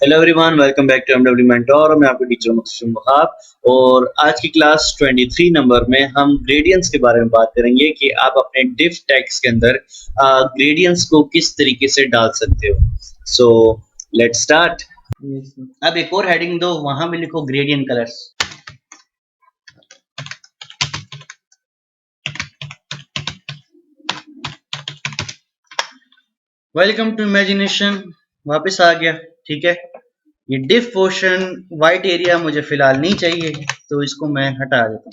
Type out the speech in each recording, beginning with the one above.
Hello everyone, welcome back to MW mentor और मैं आपका टीचर मुस्तफा वहाब। और आज की क्लास 23 नंबर में हम ग्रेडियंट्स के बारे में बात करेंगे कि आप अपने डिफ टेक्स्ट के अंदर ग्रेडियंट्स को किस तरीके से डाल सकते हो। So let's start. अब एक और हेडिंग दो, वहां में लिखो gradient colours. Welcome to imagination, वापस आ गया। ठीक है, ये डिफ पोर्शन वाइट एरिया मुझे फिलहाल नहीं चाहिए, तो इसको मैं हटा देता हूँ।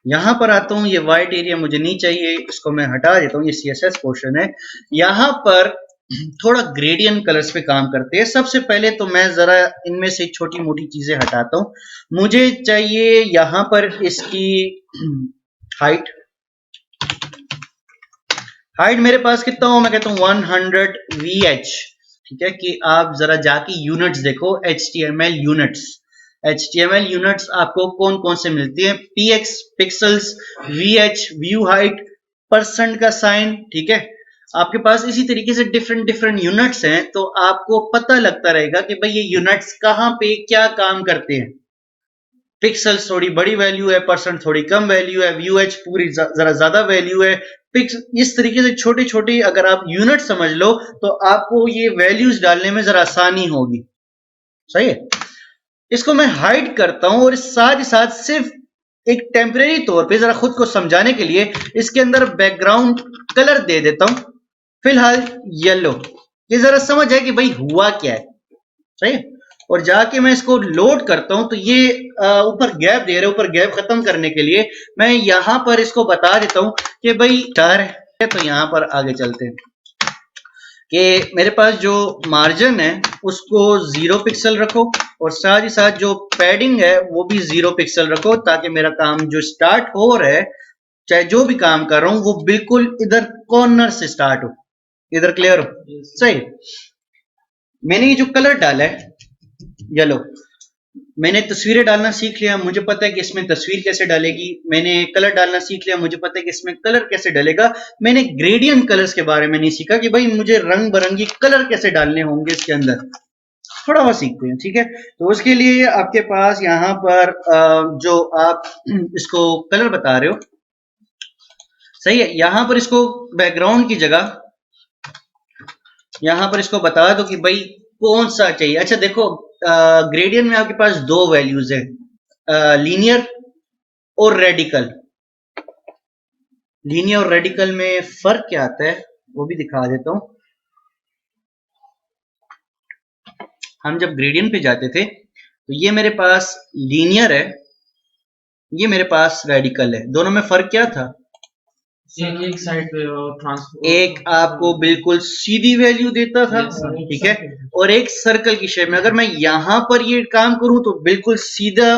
यहाँ पर आता हूँ, ये वाइट एरिया मुझे नहीं चाहिए, इसको मैं हटा देता हूँ। ये CSS पोर्शन है। यहाँ पर थोड़ा ग्रेडियंट कलर्स पे काम करते हैं। सबसे पहले तो मैं जरा इनमें से छोटी मोटी चीजें हटाता हूँ। मुझे चाहिए यहाँ पर इसकी हाइट। हाइट मेरे पास कितना हो, मैं कहता हूँ 100 VH। ठीक है, कि आप जरा जाके यूनिट्स देखो, HTML यूनिट्स। HTML यूनिट्स आपको कौन कौन से मिलती है? PX pixels, VH view height, percent का साइन। ठीक है, आपके पास इसी तरीके से डिफरेंट डिफरेंट यूनिट्स हैं, तो आपको पता लगता रहेगा कि भाई ये यूनिट्स कहाँ पे क्या काम करते हैं। पिक्सल्स थोड़ी बड़ी वैल्यू है, परसेंट थोड़ी कम वैल्यू है, VH पूरी जरा ज्यादा वैल्यू है। इस तरीके से छोटे छोटे अगर आप यूनिट समझ लो तो आपको ये वैल्यूज डालने में जरा आसानी होगी। सही है, इसको मैं हाइड करता हूं और साथ ही साथ सिर्फ एक टेम्परेरी तौर पे जरा खुद को समझाने के लिए इसके अंदर बैकग्राउंड कलर दे देता हूं, फिलहाल येलो। ये जरा समझ है कि भाई हुआ क्या है। सही है, और जाके मैं इसको लोड करता हूं तो ये ऊपर गैप दे रहे, ऊपर गैप खत्म करने के लिए मैं यहां पर इसको बता देता हूं कि भाई 4 है। तो यहां पर आगे चलते हैं कि मेरे पास जो मार्जिन है उसको 0 पिक्सल रखो और साथ ही साथ जो पैडिंग है वो भी 0 पिक्सल रखो, ताकि मेरा काम जो स्टार्ट हो रहा है, चाहे जो भी काम कर रहा हूं, वो बिल्कुल इधर कॉर्नर से स्टार्ट हो। इधर क्लियर हो? सही। मैंने ये जो कलर डाला है येलो, मैंने तस्वीरें डालना सीख लिया, मुझे पता है कि इसमें तस्वीर कैसे डालेगी। मैंने कलर डालना सीख लिया, मुझे पता है कि इसमें कलर कैसे डालेगा। मैंने ग्रेडियंट कलर्स के बारे में नहीं सीखा कि भाई मुझे रंग बिरंगी कलर कैसे डालने होंगे इसके अंदर। थोड़ा बहुत सीखते हैं। ठीक है, तो उसके लिए आपके पास यहाँ पर जो आप इसको कलर बता रहे हो, सही है, यहाँ पर इसको बैकग्राउंड की जगह यहाँ पर इसको बता दो कि भाई कौन सा चाहिए। अच्छा देखो, ग्रेडियंट में आपके पास दो वैल्यूज है, लीनियर और रेडिकल। लीनियर और रेडिकल में फर्क क्या आता है वो भी दिखा देता हूं। हम जब ग्रेडियंट पे जाते थे तो ये मेरे पास लीनियर है, ये मेरे पास रेडिकल है। दोनों में फर्क क्या था? एक साइड पे एक आपको बिल्कुल सीधी वैल्यू देता था, ठीक है, और एक सर्कल की शेप में। अगर मैं यहां पर ये काम करूं तो बिल्कुल सीधा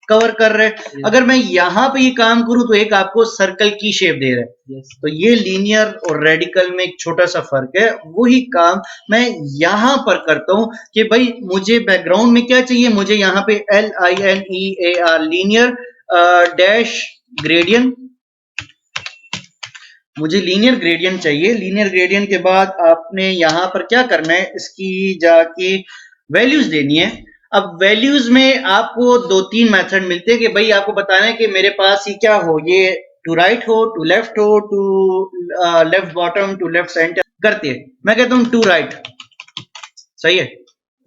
कवर कर रहे हैं, अगर मैं यहां पे ये काम करूं तो एक आपको सर्कल की शेप दे रहा है। तो ये लीनियर और रेडिकल में एक छोटा सा फर्क है। वही काम मैं यहां पर करता हूं कि भाई मुझे बैकग्राउंड में क्या चाहिए, मुझे यहाँ पे LINEAR लीनियर डैश ग्रेडियंट, मुझे लीनियर ग्रेडियंट चाहिए। लीनियर ग्रेडियंट के बाद आपने यहां पर क्या करना है, इसकी जाके वैल्यूज देनी है। अब वैल्यूज में आपको दो तीन मेथड मिलते हैं कि भाई आपको बताना है कि मेरे पास ये क्या हो, ये टू राइट हो, टू लेफ्ट हो, to left bottom, to left centre करते हैं। मैं कहता हूं टू राइट। सही है,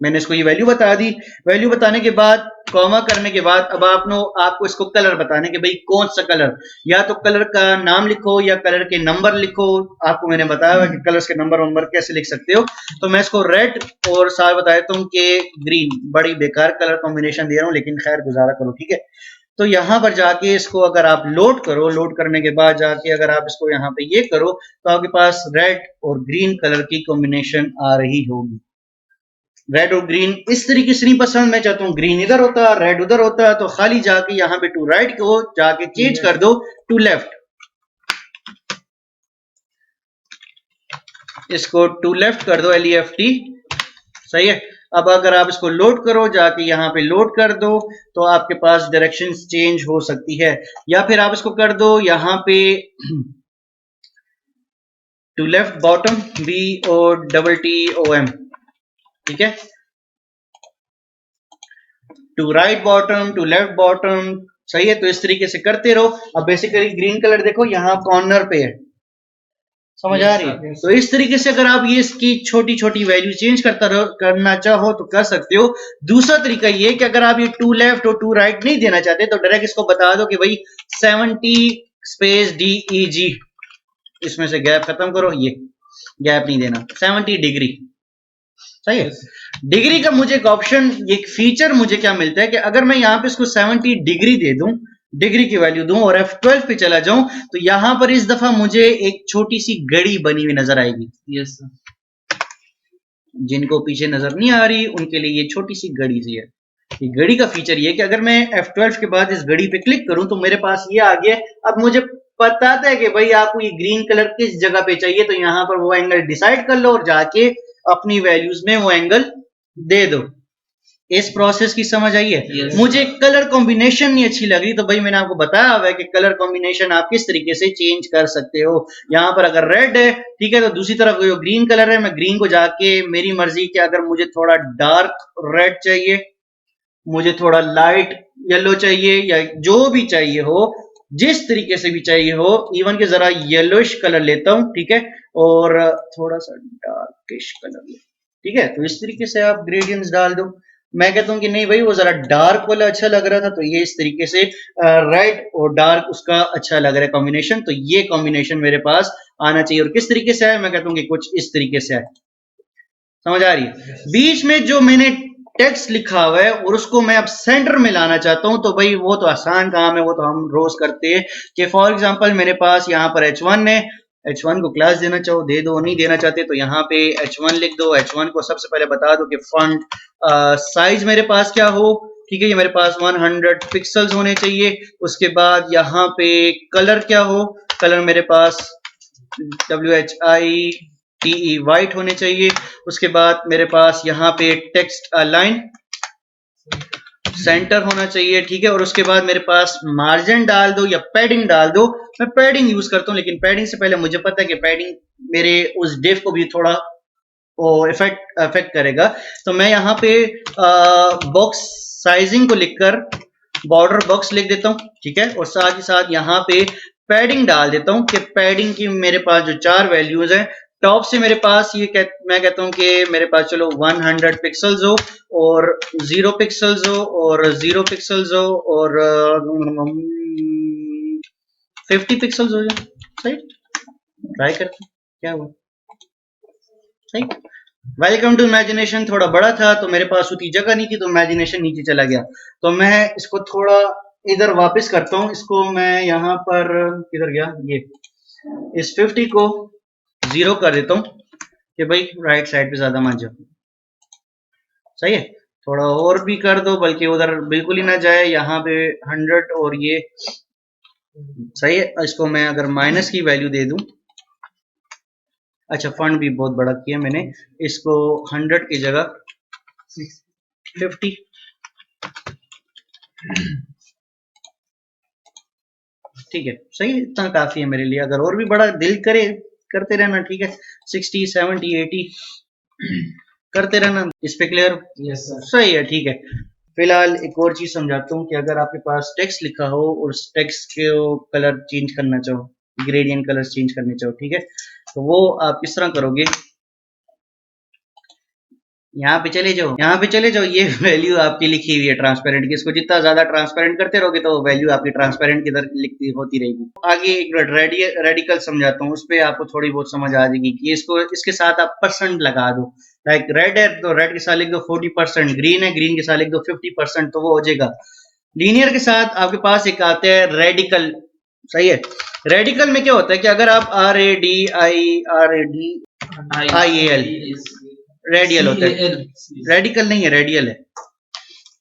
मैंने इसको ये वैल्यू बता दी। वैल्यू बताने के बाद कॉमा करने के बाद अब आपको इसको कलर बताने के भाई कौन सा कलर, या तो कलर का नाम लिखो या कलर के नंबर लिखो। आपको मैंने बताया हुआ कि कलर्स के नंबर कैसे लिख सकते हो। तो मैं इसको रेड और साथ बता देता हूँ कि ग्रीन। बड़ी बेकार कलर कॉम्बिनेशन दे रहा हूँ, लेकिन खैर गुजारा करो। ठीक है, तो यहां पर जाके इसको अगर आप लोड करो, लोड करने के बाद जाके अगर आप इसको यहाँ पे ये करो तो आपके पास रेड और ग्रीन कलर की कॉम्बिनेशन आ रही होगी। रेड और ग्रीन इस तरीके से नहीं पसंद, मैं चाहता हूँ ग्रीन इधर होता, रेड उधर होता, तो खाली जाके यहाँ पे टू राइट को जाके चेंज कर दो टू लेफ्ट। इसको टू लेफ्ट कर दो, LEFT। सही है, अब अगर आप इसको लोड करो, जाके यहाँ पे लोड कर दो, तो आपके पास डायरेक्शन चेंज हो सकती है। या फिर आप इसको कर दो यहाँ पे टू लेफ्ट बॉटम, BOTTOM। ठीक है, to right bottom, to left bottom, सही है। तो इस तरीके से करते रहो। अब बेसिकली ग्रीन कलर देखो यहाँ कॉर्नर पे है, समझ आ रही है। तो इस तरीके से अगर आप ये इसकी छोटी छोटी वैल्यू चेंज करना चाहो तो कर सकते हो। दूसरा तरीका ये कि अगर आप ये टू लेफ्ट और टू राइट नहीं देना चाहते तो डायरेक्ट इसको बता दो कि भाई 70 स्पेस DEG, इसमें से गैप खत्म करो, ये गैप नहीं देना, 70 डिग्री, सही है। डिग्री का मुझे एक ऑप्शन, एक फीचर मुझे क्या मिलता है कि अगर मैं यहाँ पे इसको 70 डिग्री दे दूं, डिग्री की वैल्यू दूं और F12 पे चला जाऊं तो यहां पर इस दफा मुझे एक छोटी सी घड़ी बनी हुई नजर आएगी। Yes sir. जिनको पीछे नजर नहीं आ रही उनके लिए ये छोटी सी घड़ी सी है। ये घड़ी का फीचर ये है कि अगर मैं F12 के बाद इस घड़ी पे क्लिक करूं तो मेरे पास ये आ गया। अब मुझे बताता है कि भाई आपको ये ग्रीन कलर किस जगह पे चाहिए, तो यहां पर वो एंगल डिसाइड कर लो और जाके अपनी वैल्यूज में वो एंगल दे दो। इस प्रोसेस की समझ आई है। Yes. मुझे कलर कॉम्बिनेशन नहीं अच्छी लग रही तो भाई मैंने आपको बताया हुआ है कि कलर कॉम्बिनेशन आप किस तरीके से चेंज कर सकते हो। यहाँ पर अगर रेड है, ठीक है, तो दूसरी तरफ जो ग्रीन कलर है, मैं ग्रीन को जाके मेरी मर्जी कि अगर मुझे थोड़ा डार्क रेड चाहिए, मुझे थोड़ा लाइट येलो चाहिए, या जो भी चाहिए हो, जिस तरीके से भी चाहिए हो, इवन के जरा येलोइश कलर लेता हूं, ठीक है, और थोड़ा सा डार्किश कलर, ठीक है। तो इस तरीके से आप ग्रेडियंट्स डाल दो। मैं कहता हूं कि नहीं भाई वो जरा डार्क वाला अच्छा लग रहा था, तो ये इस तरीके से रेड और डार्क उसका अच्छा लग रहा है कॉम्बिनेशन, तो ये कॉम्बिनेशन मेरे पास आना चाहिए। और किस तरीके से है, मैं कहता हूं कि कुछ इस तरीके से है, समझ आ रही है। बीच में जो मैंने टेक्स्ट लिखा हुआ है और उसको मैं अब सेंटर में लाना चाहता हूं, तो भाई वो तो आसान काम है, वो तो हम रोज करते हैं कि फॉर एग्जांपल मेरे पास यहाँ पर H1 है, H1 को क्लास देना चाहो दे दो, नहीं देना चाहते तो यहाँ पे H1 लिख दो। H1 को सबसे पहले बता दो कि फॉन्ट साइज मेरे पास क्या हो, ठीक है, ये मेरे पास 100 पिक्सल्स होने चाहिए। उसके बाद यहाँ पे कलर क्या हो, कलर मेरे पास WHITE वाइट होने चाहिए। उसके बाद मेरे पास यहाँ पे टेक्स्ट लाइन सेंटर होना चाहिए, ठीक है। और उसके बाद मेरे पास मार्जिन डाल दो या पैडिंग डाल दो। मैं पैडिंग यूज करता हूँ, लेकिन पैडिंग से पहले मुझे पता है कि पैडिंग मेरे उस डिफ को भी थोड़ा इफेक्ट करेगा। तो मैं यहाँ पे बॉक्स साइजिंग को लिखकर बॉर्डर बॉक्स लिख देता हूँ, ठीक है। और साथ ही साथ यहाँ पे पैडिंग डाल देता हूँ कि पैडिंग की मेरे पास जो 4 वैल्यूज हैं, टॉप से मेरे पास मैं कहता हूँ कि मेरे पास चलो 100 पिक्सल्स हो और 0 पिक्सल्स हो और 0 पिक्सल्स हो और 50 पिक्सल्स हो जाए, सही। ट्राई करते क्या हुआ, सही। वेलकम टू इमेजिनेशन थोड़ा बड़ा था तो मेरे पास उतनी जगह नहीं थी, तो इमेजिनेशन नीचे चला गया। तो मैं इसको थोड़ा इधर वापस करता हूँ, इसको मैं यहाँ पर किधर गया, ये इस 50 को 0 कर देता हूँ कि भाई राइट साइड पे ज्यादा मान जाओ, सही है। थोड़ा और भी कर दो, बल्कि उधर बिल्कुल ही ना जाए, यहाँ पे 100 और ये सही है। इसको मैं अगर माइनस की वैल्यू दे दूं, अच्छा फंड भी बहुत बड़ा किया मैंने, इसको 100 की जगह 50, ठीक है, सही, इतना काफी है मेरे लिए। अगर और भी बड़ा दिल करे करते रहना, ठीक है, 60 70 80 करते रहना, इस पे क्लियर, यस सर। सही है, ठीक है। फिलहाल एक और चीज समझाता हूँ कि अगर आपके पास टेक्स्ट लिखा हो और उस टेक्स्ट के कलर चेंज करना चाहो, ग्रेडियंट कलर चेंज करने चाहो, ठीक है, तो वो आप किस तरह करोगे। यहाँ पे चले जाओ, यहाँ पे चले जाओ, ये वैल्यू आपकी लिखी हुई है ट्रांसपेरेंट की, इसको जितना ज्यादा ट्रांसपेरेंट करते रहोगे तो वैल्यू आपकी ट्रांसपेरेंट की तरह लिखती होती रहेगी। आगे एक रेडिकल समझाता हूँ, उस पर आपको थोड़ी बहुत समझ आ जाएगी कि इसको इसके साथ आप परसेंट लगा दो। लाइक रेड है तो रेड के साथ लिख दो 40%, ग्रीन है ग्रीन के साथ लिख दो 50%, तो वो हो जाएगा। लीनियर के साथ आपके पास एक आते हैं रेडिकल, सही है। रेडिकल में क्या होता है कि अगर आप RADIAL रेडियल होता है, रेडिकल नहीं है, रेडियल है,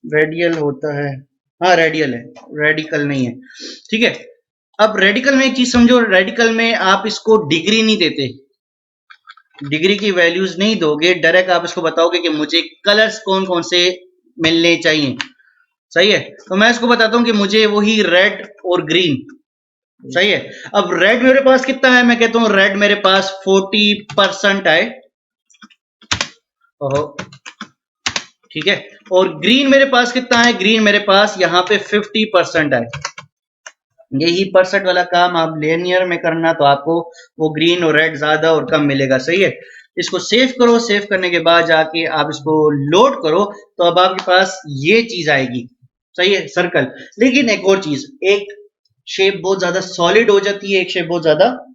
रेडियल होता है, हाँ रेडियल है, रेडिकल नहीं है, ठीक है। अब रेडिकल में एक चीज समझो, रेडिकल में आप इसको डिग्री नहीं देते, डिग्री की वैल्यूज नहीं दोगे, डायरेक्ट आप इसको बताओगे कि मुझे कलर्स कौन कौन से मिलने चाहिए, सही है। तो मैं इसको बताता हूं कि मुझे वही रेड और ग्रीन, सही है। अब रेड मेरे पास कितना है, मैं कहता हूं रेड मेरे पास 40% है, ओहो ठीक है। और ग्रीन मेरे पास कितना है, ग्रीन मेरे पास यहाँ पे 50% है। यही परसेंट वाला काम आप लिनियर में करना तो आपको वो ग्रीन और रेड ज्यादा और कम मिलेगा, सही है। इसको सेव करो, सेव करने के बाद जाके आप इसको लोड करो तो अब आपके पास ये चीज आएगी, सही है, सर्कल। लेकिन एक और चीज, एक शेप बहुत ज्यादा सॉलिड हो जाती है, एक शेप बहुत ज्यादा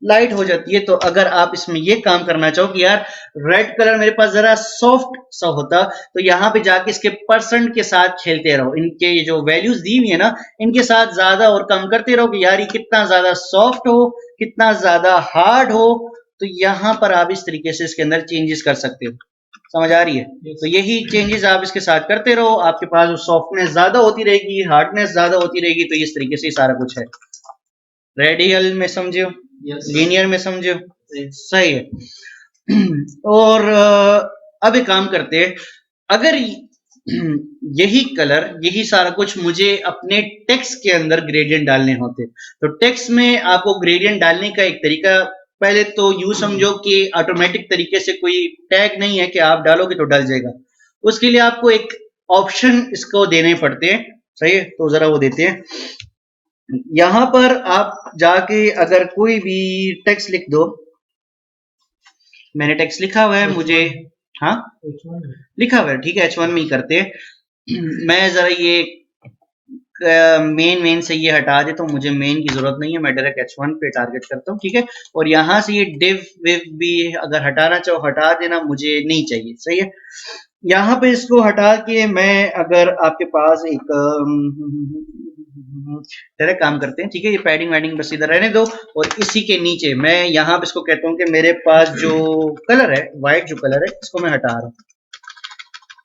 लाइट हो जाती है। तो अगर आप इसमें ये काम करना चाहो कि यार रेड कलर मेरे पास जरा सॉफ्ट सा होता, तो यहाँ पे जाके इसके परसेंट के साथ खेलते रहो, इनके ये जो वैल्यूज दी हुई है ना, इनके साथ ज्यादा और कम करते रहो कि यार ये कितना ज्यादा सॉफ्ट हो, कितना ज्यादा हार्ड हो। तो यहाँ पर आप इस तरीके से इसके अंदर चेंजेस कर सकते हो, समझ आ रही है। तो यही चेंजेस आप इसके साथ करते रहो, आपके पास सॉफ्टनेस ज्यादा होती रहेगी, हार्डनेस ज्यादा होती रहेगी। तो इस तरीके से सारा कुछ है। रेडियल में समझे हो, लीनियर में समझे हो, सही है। और अब एक काम करते हैं, अगर यही कलर, यही सारा कुछ मुझे अपने टेक्स्ट के अंदर ग्रेडियंट डालने होते, तो टेक्स्ट में आपको ग्रेडियंट डालने का एक तरीका, पहले तो यूं समझो कि ऑटोमेटिक तरीके से कोई टैग नहीं है कि आप डालोगे तो डल जाएगा। उसके लिए आपको एक ऑप्शन इसको देने पड़ते हैं, सही है। तो जरा वो देते हैं, यहां पर आप जाके अगर कोई भी टेक्स्ट लिख दो, मैंने टेक्स्ट लिखा हुआ है, मुझे, हाँ लिखा हुआ है, ठीक है, H1 में ही करते हैं। मैं जरा ये मेन से ये हटा देता हूँ, मुझे मेन की जरूरत नहीं है, मैं डायरेक्ट H1 पे टारगेट करता हूँ, ठीक है। और यहाँ से ये डिव विव भी अगर हटाना चाहो हटा देना, मुझे नहीं चाहिए, सही है। यहाँ पे इसको हटा के मैं, अगर आपके पास एक डायरेक्ट काम करते हैं, ठीक है, ये पैडिंग वैडिंग बस इधर रहने दो। और इसी के नीचे मैं यहाँ पे इसको कहता हूँ कि मेरे पास जो कलर है, व्हाइट जो कलर है, इसको मैं हटा रहा हूँ,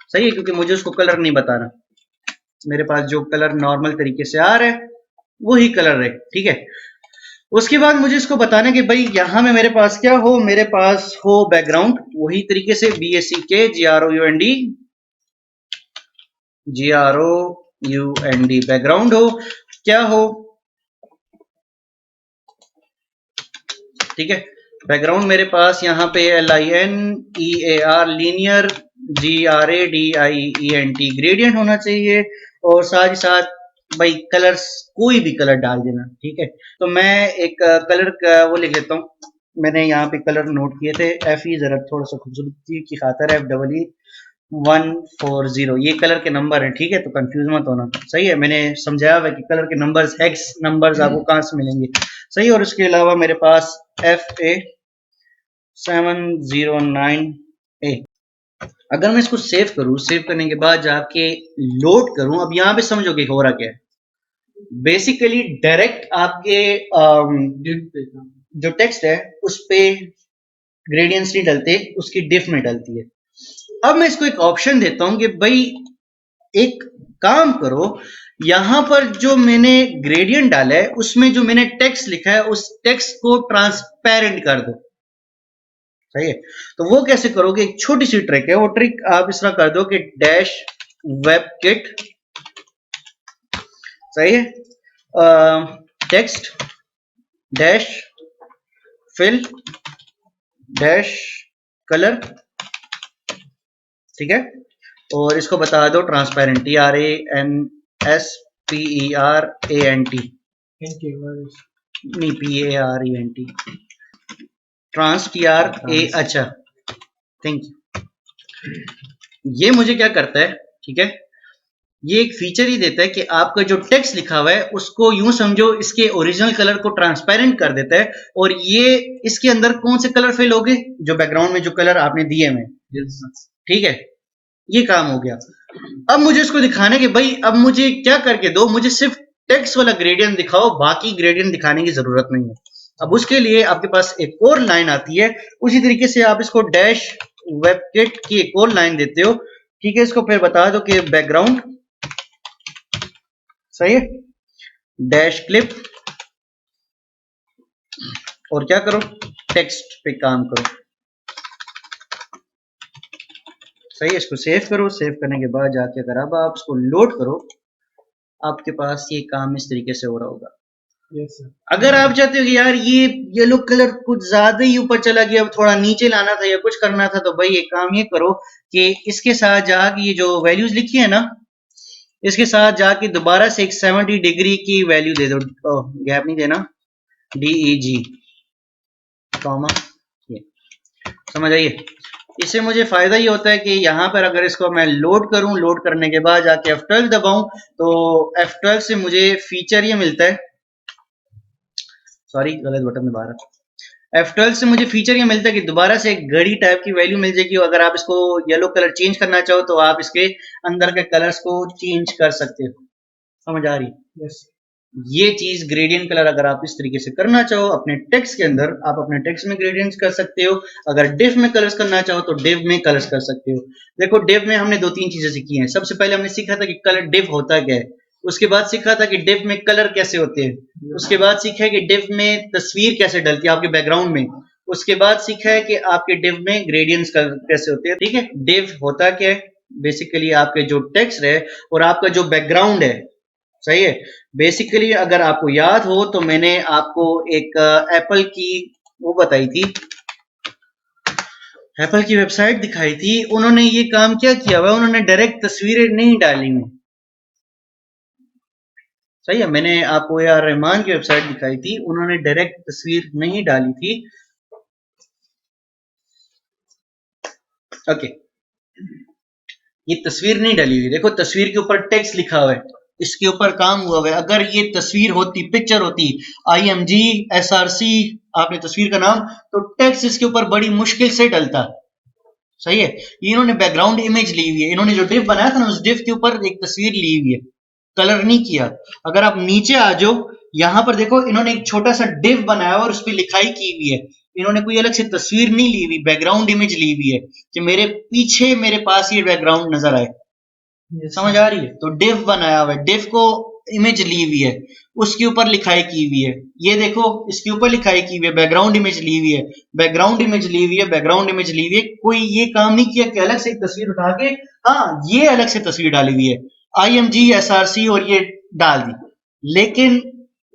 सही है, क्योंकि मुझे उसको कलर नहीं बताना। मेरे पास जो कलर नॉर्मल तरीके से आ रहा है वही कलर है, ठीक है। उसके बाद मुझे इसको बताना कि भाई यहाँ में मेरे पास क्या हो, मेरे पास हो बैकग्राउंड, वही तरीके से BACK GROUND बैकग्राउंड हो, क्या हो, ठीक है। बैकग्राउंड मेरे पास यहाँ पे LINEAR लीनियर, GRADIENT ग्रेडियंट होना चाहिए। और साथ ही साथ भाई कलर्स, कोई भी कलर डाल देना, ठीक है। तो मैं एक कलर का वो लिख लेता हूँ, मैंने यहाँ पे कलर नोट किए थे, FE जरा थोड़ा सा खूबसूरती की खातर FEE 140, ये कलर के नंबर है, ठीक है, तो कंफ्यूज मत होना, सही है। मैंने समझाया हुआ कि कलर के नंबर्स, हेक्स नंबर्स आपको कहाँ से मिलेंगे, सही। और उसके अलावा मेरे पास FA 709A। अगर मैं इसको सेव करूं, सेव करने के बाद जाके लोड करूं, अब यहाँ पे समझोगे हो रहा क्या है। बेसिकली डायरेक्ट आपके जो टेक्स्ट है उस पे ग्रेडियंट्स नहीं डलते, उसकी डिफ में डलती है। अब मैं इसको एक ऑप्शन देता हूं कि भाई एक काम करो, यहां पर जो मैंने ग्रेडियंट डाला है उसमें जो मैंने टेक्स्ट लिखा है उस टेक्स्ट को ट्रांसपेरेंट कर दो, सही है। तो वो कैसे करोगे, एक छोटी सी ट्रिक है, वो ट्रिक आप इस तरह कर दो कि डैश वेब किट, सही है, text dash fill dash colour, ठीक है। और इसको बता दो ट्रांसपेरेंट, TRANSPERANT, नहीं PARENT, ट्रांस TRA, अच्छा, थैंक यू। ये मुझे क्या करता है, ठीक है, ये एक फीचर ही देता है कि आपका जो टेक्स्ट लिखा हुआ है उसको यूं समझो इसके ओरिजिनल कलर को ट्रांसपेरेंट कर देता है। और ये इसके अंदर कौन से कलर फिल हो गए, जो बैकग्राउंड में जो कलर आपने दिए हैं, ठीक है, ये काम हो गया। अब मुझे इसको दिखाना है कि भाई अब मुझे क्या करके दो, मुझे सिर्फ टेक्स्ट वाला ग्रेडियंट दिखाओ, बाकी ग्रेडियंट दिखाने की जरूरत नहीं है। अब उसके लिए आपके पास एक और लाइन आती है, उसी तरीके से आप इसको डैश वेबकिट की एक और लाइन देते हो, ठीक है। इसको फिर बता दो कि बैकग्राउंड, सही है, डैश क्लिप, और क्या करो, टेक्स्ट पे काम करो, सही है। इसको सेव करो, सेव करने के बाद जाके अगर अब आप इसको लोड करो, आपके पास ये काम इस तरीके से हो रहा होगा। Yes sir. अगर आप चाहते हो कि यार ये येलो कलर कुछ ज्यादा ही ऊपर चला गया, अब थोड़ा नीचे लाना था या कुछ करना था, तो भाई एक काम ये करो कि इसके साथ जाके ये जो वैल्यूज लिखी है ना, इसके साथ जाके दोबारा से एक 70 डिग्री की वैल्यू दे दो। गैप नहीं देना, DEG कॉमा, ये समझ आइए। इससे मुझे फायदा ये होता है कि यहाँ पर अगर इसको मैं लोड करूं, लोड करने के बाद जाके F12 दबाऊं, तो F12 से मुझे फीचर ये मिलता है, सॉरी गलत बटन दबा रहा। F12 से मुझे फीचर ये मिलता है कि दोबारा से एक घड़ी टाइप की वैल्यू मिल जाएगी। अगर आप इसको येलो कलर चेंज करना चाहो तो आप इसके अंदर के कलर्स को चेंज कर सकते हो। समझ आ रही? Yes. ये चीज ग्रेडियंट कलर अगर आप इस तरीके से करना चाहो अपने टेक्स्ट के अंदर, आप अपने टेक्स्ट में ग्रेडियंट्स कर सकते हो। अगर डिव में कलर्स करना चाहो तो डिव में कलर्स कर सकते हो। देखो डिव में हमने दो तीन चीजें सीखी हैं। सबसे पहले हमने सीखा था कि कलर डिव होता क्या है, उसके बाद सीखा था कि डिव में कलर कैसे होते हैं, उसके बाद सीखा है कि डिव में तस्वीर कैसे डलती है आपके बैकग्राउंड में, उसके बाद सीखा है कि आपके डिव में ग्रेडियंट्स कैसे होते हैं। ठीक है, डिव होता क्या है, बेसिकली आपके जो टेक्स्ट है और आपका जो बैकग्राउंड है, सही है। बेसिकली अगर आपको याद हो तो मैंने आपको एक एप्पल की वो बताई थी, एप्पल की वेबसाइट दिखाई थी। उन्होंने ये काम क्या किया हुआ, उन्होंने डायरेक्ट तस्वीरें नहीं डाली हुई, सही है। मैंने आपको यार रहमान की वेबसाइट दिखाई थी, उन्होंने डायरेक्ट तस्वीर नहीं डाली थी। ओके, ये तस्वीर नहीं डाली हुई, देखो तस्वीर के ऊपर टेक्स्ट लिखा हुआ है, इसके ऊपर काम हुआ हुआ है। अगर ये तस्वीर होती, पिक्चर होती, IMG SRC आपने तस्वीर का नाम, तो टेक्स्ट इसके ऊपर बड़ी मुश्किल से डलता, सही है। इन्होंने बैकग्राउंड इमेज ली हुई है, इन्होंने जो डिव बनाया था ना उस डिव के ऊपर एक तस्वीर ली हुई है, कलर नहीं किया। अगर आप नीचे आ जाओ, यहां पर देखो इन्होंने एक छोटा सा डिव बनाया और उस पर लिखाई की हुई है। इन्होंने कोई अलग से तस्वीर नहीं ली हुई, बैकग्राउंड इमेज ली हुई है कि मेरे पीछे मेरे पास ये बैकग्राउंड नजर आए। Yes. समझ आ रही है? तो डिव बनाया हुआ है, डिव को इमेज ली हुई है, उसके ऊपर लिखाई की हुई है। ये देखो इसके ऊपर लिखाई की हुई है, बैकग्राउंड इमेज ली हुई है, बैकग्राउंड इमेज ली हुई है, बैकग्राउंड इमेज ली हुई है। कोई ये काम नहीं किया कि अलग से एक तस्वीर उठा के, हाँ ये अलग से तस्वीर डाली हुई है, IMG SRC और ये डाल दी। लेकिन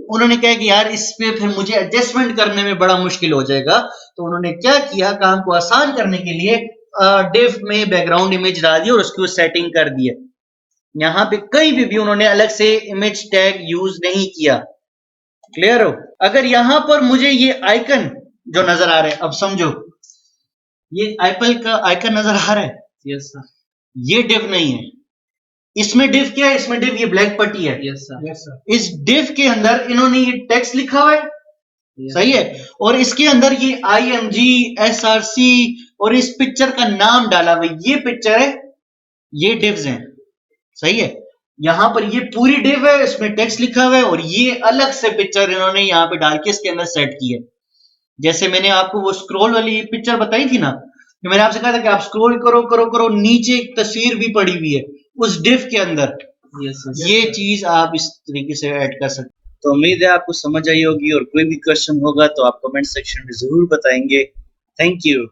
उन्होंने कहा कि यार इस पे फिर मुझे एडजस्टमेंट करने में बड़ा मुश्किल हो जाएगा, तो उन्होंने क्या किया, काम को आसान करने के लिए डिव में बैकग्राउंड इमेज डाल दी और उसकी सेटिंग कर दी है। यहाँ पे कहीं भी उन्होंने अलग से इमेज टैग यूज नहीं किया। क्लियर हो? अगर यहां पर मुझे ये आइकन जो नजर आ रहे हैं, अब समझो ये एप्पल का आइकन नजर आ रहा है, Yes sir. ये डिव नहीं है। इसमें डिव क्या है, इसमें डिव ये ब्लैक पट्टी है। Yes sir. Yes sir. इस डिव के अंदर इन्होंने ये टेक्स्ट लिखा हुआ है, Yes. सही है, और इसके अंदर ये IMG SRC और इस पिक्चर का नाम डाला हुआ है। ये पिक्चर है, ये डिव्स हैं, सही है। यहां पर ये पूरी डिव है, इसमें टेक्स्ट लिखा हुआ है और ये अलग से पिक्चर इन्होंने यहां पे डाल के इसके अंदर सेट की है। जैसे मैंने आपको वो स्क्रॉल वाली पिक्चर बताई थी ना, कि मैंने आपसे कहा था कि आप स्क्रॉल करो करो करो, नीचे एक तस्वीर भी पड़ी हुई है उस डिव के अंदर। Yes, yes. ये चीज आप इस तरीके से ऐड कर सकते हैं। तो उम्मीद है आपको समझ आई होगी, और कोई भी क्वेश्चन होगा तो आप कमेंट सेक्शन में जरूर बताएंगे। Thank you.